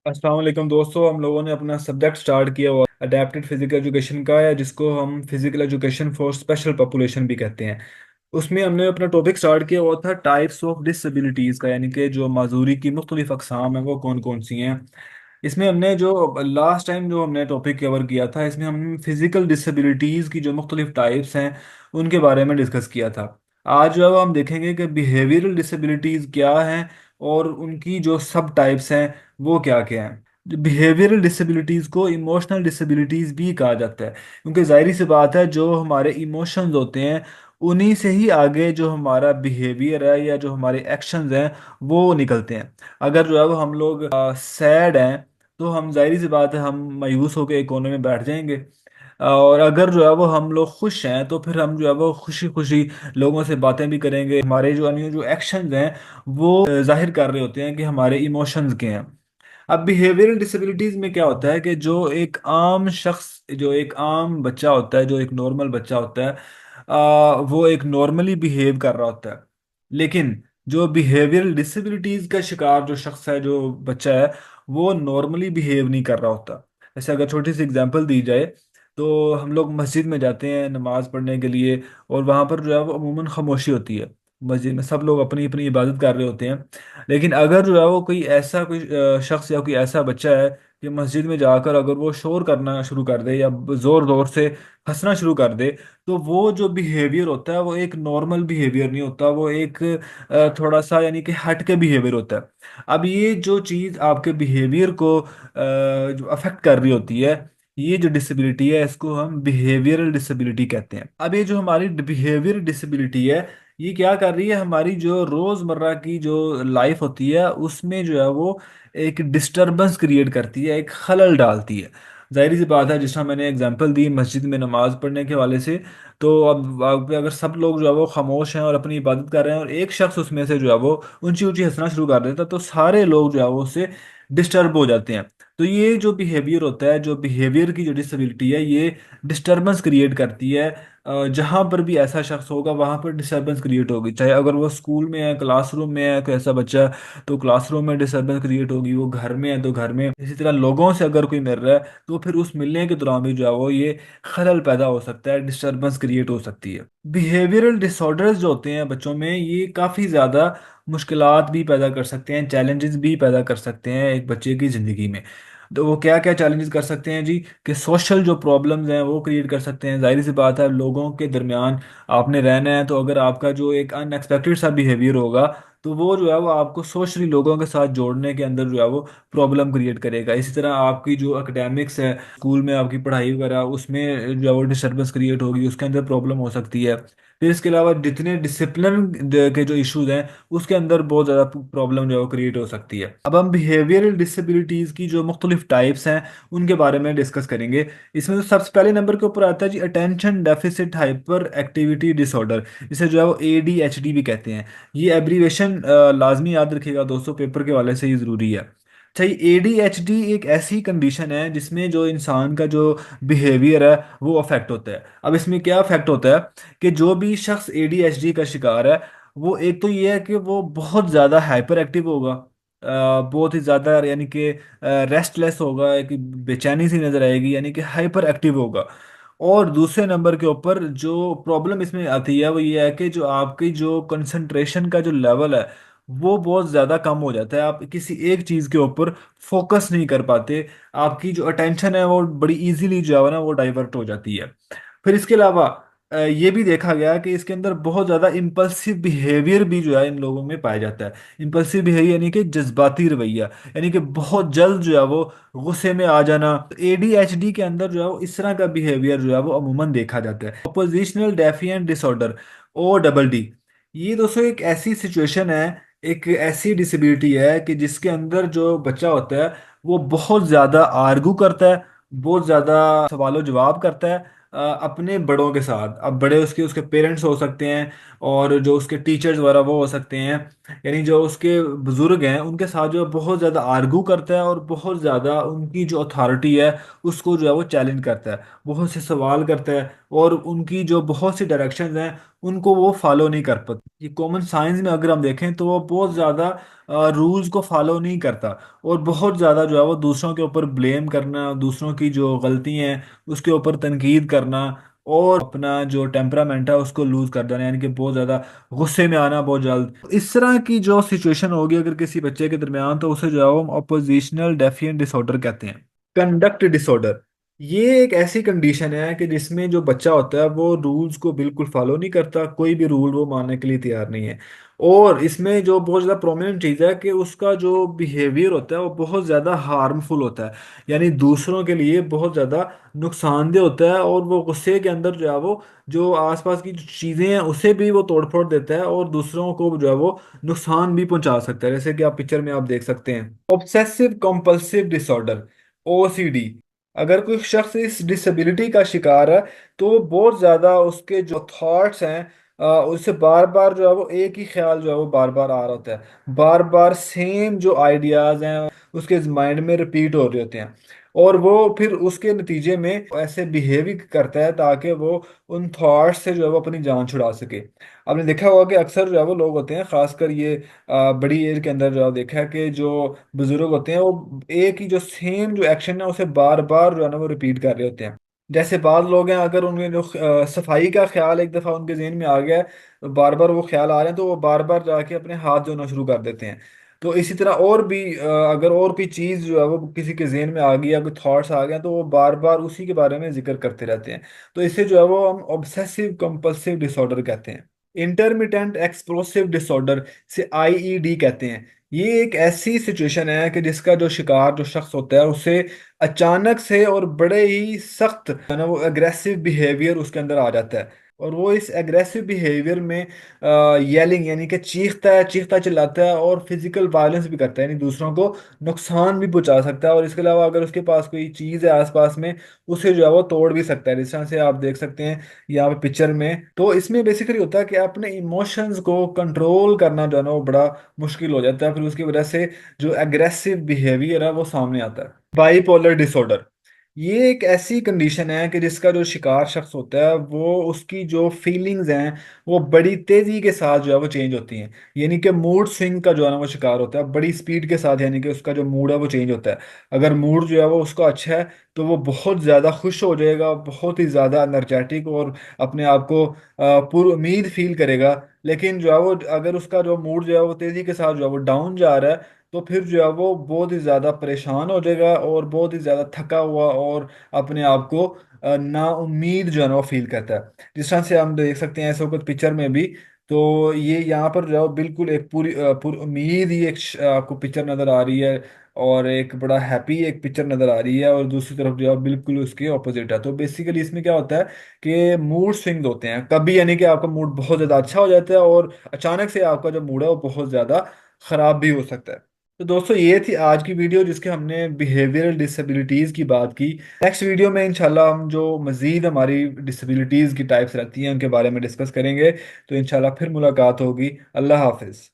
अस्सलाम वालेकुम दोस्तों। हम लोगों ने अपना सब्जेक्ट स्टार्ट किया हुआ अडेप्टेड फिजिकल एजुकेशन का है, जिसको हम physical education for special population भी कहते हैं। उसमें हमने अपना टॉपिक स्टार्ट किया हुआ था टाइप्स ऑफ डिसेबिलिटीज़ का, यानी कि जो माजूरी की मुख्तलिफ अकसाम है वो कौन कौन सी हैं। इसमें हमने जो लास्ट टाइम जो हमने टॉपिक कवर किया था, इसमें हम फिजिकल डिसेबिलिटीज़ की जो मुख्तलिफ टाइप्स हैं उनके बारे में डिस्कस किया था। आज जो है हम देखेंगे कि बिहेवियरल डिसेबिलिटीज़ क्या हैं और उनकी जो सब टाइप्स हैं वो क्या क्या हैं। बिहेवियरल डिसेबिलिटीज़ को इमोशनल डिसेबिलिटीज़ भी कहा जाता है, क्योंकि जाहिर सी बात है जो हमारे इमोशंस होते हैं उन्हीं से ही आगे जो हमारा बिहेवियर है या जो हमारे एक्शंस हैं वो निकलते हैं। अगर जो है वो हम लोग सैड हैं तो हम जाहिर सी बात है हम मायूस होकर एक कोने में बैठ जाएंगे। और अगर जो है वो हम लोग खुश हैं तो फिर हम जो है वो खुशी खुशी लोगों से बातें भी करेंगे। हमारे जो अन्य जो एक्शंस हैं वो जाहिर कर रहे होते हैं कि हमारे इमोशंस के हैं। अब बिहेवियरल डिसेबिलिटीज में क्या होता है कि जो एक आम बच्चा होता है, जो एक नॉर्मल बच्चा होता है, वो एक नॉर्मली बिहेव कर रहा होता है। लेकिन जो बिहेवियरल डिसेबिलिटीज का शिकार जो शख्स है, जो बच्चा है, वो नॉर्मली बिहेव नहीं कर रहा होता। जैसे अगर छोटी सी एग्जांपल दी जाए तो हम लोग मस्जिद में जाते हैं नमाज पढ़ने के लिए, और वहाँ पर जो है वो अमूमन खामोशी होती है। मस्जिद में सब लोग अपनी अपनी इबादत कर रहे होते हैं। लेकिन अगर जो है वो कोई शख्स या कोई ऐसा बच्चा है कि मस्जिद में जाकर अगर वो शोर करना शुरू कर दे या जोर जोर से हंसना शुरू कर दे, तो वो जो बिहेवियर होता है वो एक नॉर्मल बिहेवियर नहीं होता, वो एक थोड़ा सा यानी कि हट के बिहेवियर होता है। अब ये जो चीज़ आपके बिहेवियर को जो अफेक्ट कर रही होती है, ये जो डिसेबिलिटी है इसको हम बिहेवियरल डिसेबिलिटी कहते हैं। अब ये जो हमारी बिहेवियर डिसेबिलिटी है, ये क्या कर रही है, हमारी जो रोजमर्रा की जो लाइफ होती है उसमें जो है वो एक डिस्टरबेंस क्रिएट करती है, एक खलल डालती है। जाहिर सी बात है, जिस तरह मैंने एग्जांपल दी मस्जिद में नमाज पढ़ने के हवाले से, तो अब अगर सब लोग जो है वो खामोश हैं और अपनी इबादत कर रहे हैं और एक शख्स उसमें से जो है वो ऊंची ऊंची हंसना शुरू कर देता है, तो सारे लोग जो है वो उससे डिस्टर्ब हो जाते हैं। तो ये जो बिहेवियर होता है, जो बिहेवियर की जो डिसेबिलिटी है, ये डिस्टरबेंस क्रिएट करती है। जहां पर भी ऐसा शख्स होगा वहां पर डिस्टरबेंस क्रिएट होगी, चाहे अगर वो स्कूल में है, क्लासरूम में है, कोई ऐसा बच्चा, तो क्लासरूम में डिस्टरबेंस क्रिएट होगी, वो घर में है तो घर में, इसी तरह लोगों से अगर कोई मिल रहा है तो फिर उस मिलने के दौरान भी जो है वो ये खलल पैदा हो सकता है, डिस्टरबेंस क्रिएट हो सकती है। बिहेवियरल डिसऑर्डर्स जो होते हैं बच्चों में, ये काफ़ी ज़्यादा मुश्किलात भी पैदा कर सकते हैं, चैलेंजेस भी पैदा कर सकते हैं एक बच्चे की ज़िंदगी में। तो वो क्या क्या चैलेंजेस कर सकते हैं जी, कि सोशल जो प्रॉब्लम्स हैं वो क्रिएट कर सकते हैं। जाहिर सी बात है, लोगों के दरमियान आपने रहना है, तो अगर आपका जो एक अनएक्सपेक्टेड सा बिहेवियर होगा तो वो जो है वो आपको सोशली लोगों के साथ जोड़ने के अंदर जो है वो प्रॉब्लम क्रिएट करेगा। इसी तरह आपकी जो एकेडमिक्स है, स्कूल में आपकी पढ़ाई वगैरह, उसमें जो है वो डिस्टर्बेंस क्रिएट होगी, उसके अंदर प्रॉब्लम हो सकती है। फिर इसके अलावा जितने डिसिप्लिन के जो इश्यूज हैं उसके अंदर बहुत ज़्यादा प्रॉब्लम जो है वो क्रिएट हो सकती है। अब हम बिहेवियरल डिसेबिलिटीज़ की जो मुख्तलिफ टाइप्स हैं उनके बारे में डिस्कस करेंगे। इसमें तो सबसे पहले नंबर के ऊपर आता है जी attention deficit hyperactivity disorder, इसे जो है वो ADHD भी कहते हैं। ये एब्रीवेशन लाजमी याद रखिएगा दोस्तों, पेपर के वाले से ही ज़रूरी है। अच्छा, ये ADHD एक ऐसी कंडीशन है जिसमें जो इंसान का जो बिहेवियर है वो अफेक्ट होता है। अब इसमें क्या अफेक्ट होता है कि जो भी शख्स ADHD का शिकार है, वो एक तो ये है कि वो बहुत ज़्यादा हाइपर एक्टिव होगा, बहुत ही ज़्यादा, यानी कि रेस्टलेस होगा, एक बेचैनी सी नज़र आएगी, यानी कि हाइपर एक्टिव होगा। और दूसरे नंबर के ऊपर जो प्रॉब्लम इसमें आती है वो ये है कि जो आपकी जो कंसंट्रेशन का जो लेवल है वो बहुत ज़्यादा कम हो जाता है, आप किसी एक चीज़ के ऊपर फोकस नहीं कर पाते, आपकी जो अटेंशन है वो बड़ी इजीली जो है ना वो डाइवर्ट हो जाती है। फिर इसके अलावा ये भी देखा गया कि इसके अंदर बहुत ज़्यादा इम्पल्सिव बिहेवियर भी जो है इन लोगों में पाया जाता है। इम्पल्सिव बिहेवियर यानी कि जज्बाती रवैया, यानी कि बहुत जल्द जो है वो गुस्से में आ जाना। ADHD के अंदर जो है वो इस तरह का बिहेवियर जो है वो अमूमन देखा जाता है। ऑपोजिशनल डेफिएंट डिसऑर्डर, ODD, ये दोस्तों एक ऐसी सिचुएशन है, एक ऐसी डिसेबिलिटी है कि जिसके अंदर जो बच्चा होता है वो बहुत ज़्यादा आर्गू करता है, बहुत ज़्यादा सवालों जवाब करता है अपने बड़ों के साथ। अब बड़े उसके उसके पेरेंट्स हो सकते हैं, और जो उसके टीचर्स वगैरह वो हो सकते हैं, यानी जो उसके बुजुर्ग हैं उनके साथ जो है बहुत ज़्यादा आर्गू करता है और बहुत ज़्यादा उनकी जो अथॉरिटी है उसको जो है वो चैलेंज करता है, बहुत से सवाल करता है, और उनकी जो बहुत सी डायरेक्शंस हैं उनको वो फॉलो नहीं कर पाते। ये कॉमन साइंस में अगर हम देखें तो वो बहुत ज़्यादा रूल्स को फॉलो नहीं करता, और बहुत ज़्यादा जो है वो दूसरों के ऊपर ब्लेम करना, दूसरों की जो गलती हैं उसके ऊपर तनकीद करना, और अपना जो टेम्परामेंट है उसको लूज कर देना, यानी कि बहुत ज़्यादा गुस्से में आना बहुत जल्द। इस तरह की जो सिचुएशन होगी अगर किसी बच्चे के दरमियान, तो उसे जो है वो अपोजिशनल डेफिएंट डिसऑर्डर कहते हैं। कंडक्ट डिसऑर्डर, ये एक ऐसी कंडीशन है कि जिसमें जो बच्चा होता है वो रूल्स को बिल्कुल फॉलो नहीं करता, कोई भी रूल वो मानने के लिए तैयार नहीं है। और इसमें जो बहुत ज़्यादा प्रोमिनेंट चीज़ है कि उसका जो बिहेवियर होता है वो बहुत ज़्यादा हार्मफुल होता है, यानी दूसरों के लिए बहुत ज़्यादा नुकसानदेह होता है, और वो गुस्से के अंदर जो है वो जो आसपास की जो चीज़ें हैं उसे भी वो तोड़ फोड़ देता है, और दूसरों को जो है वो नुकसान भी पहुंचा सकता है, जैसे कि आप पिक्चर में आप देख सकते हैं। ऑब्सेसिव कंपल्सिव डिसऑर्डर, ओसीडी, अगर कोई शख्स इस डिसेबिलिटी का शिकार है तो वो बहुत ज़्यादा उसके जो थॉट्स हैं उससे बार बार जो है वो एक ही ख्याल जो है वो बार बार आ रहा होता है, बार बार सेम जो आइडियाज़ हैं उसके माइंड में रिपीट हो रहे होते हैं, और वो फिर उसके नतीजे में ऐसे बिहेव ही करता है ताकि वो उन थॉट्स से जो है वो अपनी जान छुड़ा सके। आपने देखा होगा कि अक्सर जो है वो लोग होते हैं, खासकर ये बड़ी एज के अंदर जो है देखा है कि जो बुजुर्ग होते हैं वो एक ही जो सेम जो एक्शन है उसे बार बार जो है ना वो रिपीट कर रहे होते हैं। जैसे बाद लोग हैं, अगर उनमें जो सफाई का ख्याल एक दफ़ा उनके जहन में आ गया है, बार बार वो ख्याल आ रहे हैं, तो वो बार बार जाके अपने हाथ धोना शुरू कर देते हैं। तो इसी तरह और भी अगर और भी चीज़ जो है वो किसी के जहन में आ गई या कोई थॉट्स आ गए तो वो बार बार उसी के बारे में जिक्र करते रहते हैं। तो इसे जो है वो हम ऑब्सेसिव कंपल्सिव डिसऑर्डर कहते हैं। इंटरमिटेंट एक्सप्लोसिव डिसऑर्डर से आईईडी कहते हैं। ये एक ऐसी सिचुएशन है कि जिसका जो शिकार जो शख्स होता है उसे अचानक से और बड़े ही सख्त है ना वो एग्रेसिव बिहेवियर उसके अंदर आ जाता है, और वो इस एग्रेसिव बिहेवियर में येलिंग यानी कि चीखता है, चीखता चिल्लाता है, और फिजिकल वायलेंस भी करता है, यानी दूसरों को नुकसान भी पहुंचा सकता है, और इसके अलावा अगर उसके पास कोई चीज़ है आसपास में उसे जो है वो तोड़ भी सकता है, जिस तरह से आप देख सकते हैं यहाँ पे पिक्चर में। तो इसमें बेसिकली होता है कि अपने इमोशंस को कंट्रोल करना जो है ना वो बड़ा मुश्किल हो जाता है, फिर उसकी वजह से जो एग्रेसिव बिहेवियर है वो सामने आता है। बाइपोलर डिसऑर्डर, ये एक ऐसी कंडीशन है कि जिसका जो शिकार शख्स होता है वो उसकी जो फीलिंग्स हैं वो बड़ी तेजी के साथ जो है वो चेंज होती हैं, यानी कि मूड स्विंग का जो है ना वो शिकार होता है बड़ी स्पीड के साथ, यानी कि उसका जो मूड है वो चेंज होता है। अगर मूड जो है वो उसका अच्छा है तो वो बहुत ज़्यादा खुश हो जाएगा, बहुत ही ज़्यादा एनर्जेटिक और अपने आप को पुरुउम्मीद फील करेगा। लेकिन जो है वो अगर उसका जो मूड जो है वो तेज़ी के साथ जो है वो डाउन जा रहा है तो फिर जो है वो बहुत ही ज़्यादा परेशान हो जाएगा, और बहुत ही ज़्यादा थका हुआ और अपने आप को ना उम्मीद जो है ना वो फील करता है, जिस तरह से हम देख सकते हैं ऐसे कुछ पिक्चर में भी। तो ये यहाँ पर जो है वो बिल्कुल एक पूरी उम्मीद ही एक आपको पिक्चर नज़र आ रही है, और एक बड़ा हैप्पी एक पिक्चर नज़र आ रही है, और दूसरी तरफ जो है बिल्कुल उसके ऑपोजिट है। तो बेसिकली इसमें क्या होता है कि मूड स्विंग होते हैं, कभी यानी कि आपका मूड बहुत ज़्यादा अच्छा हो जाता है, और अचानक से आपका जो मूड है वो बहुत ज़्यादा ख़राब भी हो सकता है। तो दोस्तों ये थी आज की वीडियो जिसके हमने बिहेवियरल डिसेबिलिटीज़ की बात की। नेक्स्ट वीडियो में इंशाल्लाह हम जो मज़ीद हमारी डिसेबिलिटीज़ की टाइप्स रहती हैं उनके बारे में डिस्कस करेंगे। तो इंशाल्लाह फिर मुलाकात होगी। अल्लाह हाफिज़।